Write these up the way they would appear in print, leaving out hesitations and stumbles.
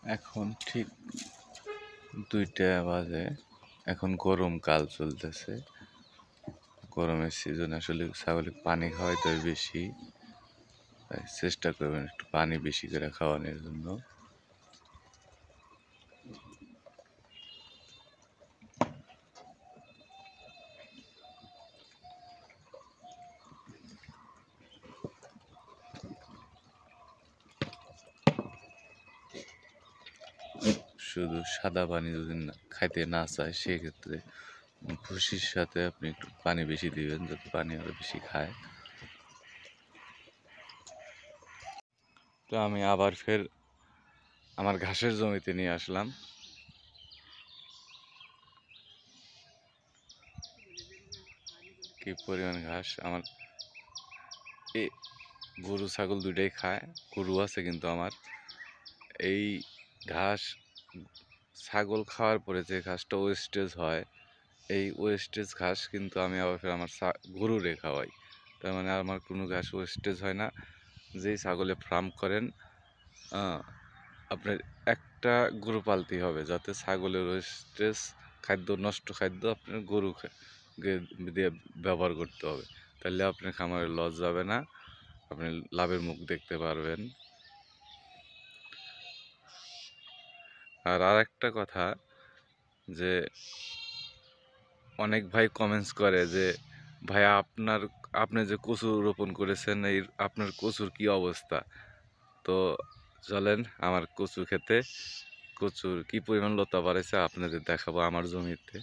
এখন ঠিক 2টা বাজে। এখন গরমকাল চলতেছে। গরমের সিজন আসলে ছাগলে পানি খাওয়াইতে হয় বেশি, তাই চেষ্টা করবেন একটু পানি বেশি করে খাওয়ানোর জন্য। শুধু সাদা পানি যদি খাইতে না চায় সেক্ষেত্রে ভুসির সাথে আপনি একটু পানি বেশি দিবেন, যাতে পানি আরো বেশি খায়। তো আমি আবার ফের আমার ঘাসের জমিতে নিয়ে আসলাম। কি পরিমাণ ঘাস! আমার এই গরু ছাগল দুইটাই খায়, গরু আছে কিন্তু আমার। এই ঘাস ছাগল খাওয়ার পরে যে ঘাসটা ওয়েস্টেজ হয়, এই ওয়েস্টেজ ঘাস কিন্তু আমি আবার ফের আমার গরুরে খাওয়াই। তার মানে আমার কোনো ঘাস ওয়েস্টেজ হয় না। যেই ছাগলে ফার্ম করেন, আপনার একটা গরু পালতেই হবে, যাতে ছাগলের ওয়েস্টেজ খাদ্য, নষ্ট খাদ্য আপনার গরু দিয়ে ব্যবহার করতে হবে। তাহলে আপনার খামারে লস যাবে না, আপনি লাভের মুখ দেখতে পারবেন। আর আরেকটা কথা, যে অনেক ভাই কমেন্টস করে যে ভাই আপনি যে কচু রোপণ করেছেন, এই আপনার কচুর কি অবস্থা। তো চলেন আমার কচু খেতে, কচুর কি পরিমাণ লতা বাড়াইছে আপনাদের দেখাবো আমার জমিতে।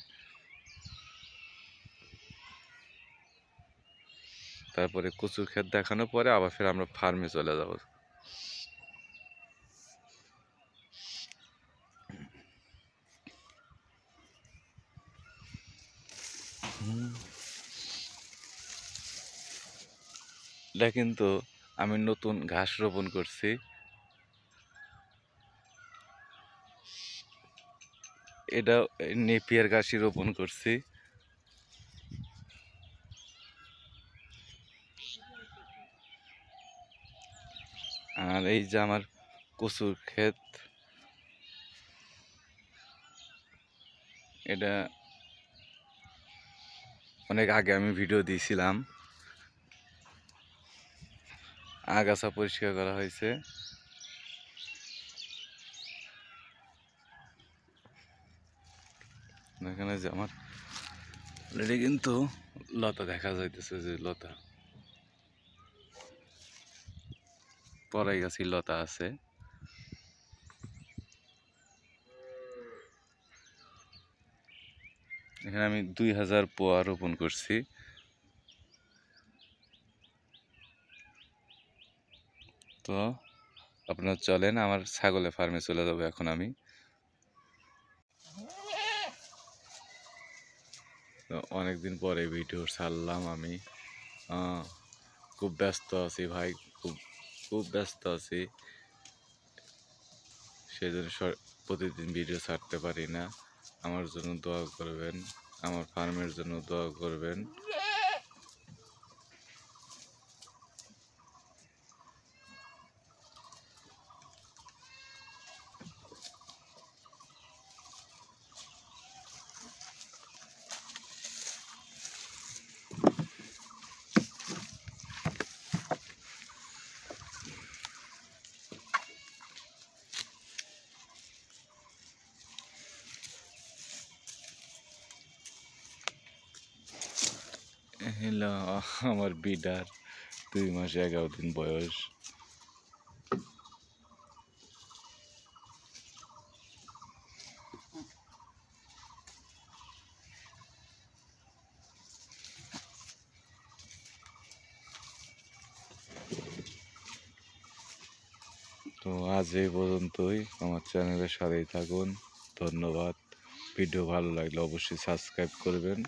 তারপরে কচুর ক্ষেত দেখানোর পরে আবার ফের আমরা ফার্মে চলে যাব। এটা কিন্তু আমি নতুন ঘাস রোপণ করছি। এটা নেপিয়ার ঘাসই রোপণ করছি। আর এই যে আমার কচুর ক্ষেত, এটা অনেক আগে আমি ভিডিও দিয়েছিলাম। আগাছা পরিষ্কার করা হয়েছে। এখানে যে আমার অলরেডি কিন্তু লতা দেখা যাইতেছে, যে লতা পরাই গাছি লতা আছে। এখানে আমি 2000 পোয়া রোপণ করছি। তো আপনার চলেন আমার ছাগলের ফার্মে চলে যাবো এখন আমি। তো অনেকদিন পরে ভিডিও ছাড়লাম আমি। খুব ব্যস্ত আছি ভাই, খুব খুব ব্যস্ত আছি, সেই জন্য প্রতিদিন ভিডিও ছাড়তে পারি না। আমার জন্য দোয়া করবেন, আমার ফার্মের জন্য দোয়া করবেন। হ্যালো, আমার বিডার 2 মাস 11 দিন বয়স। তো আজ এই পর্যন্তই, আমার চ্যানেলের সাথেই থাকুন। ধন্যবাদ। ভিডিও ভালো লাগলে অবশ্যই সাবস্ক্রাইব করবেন।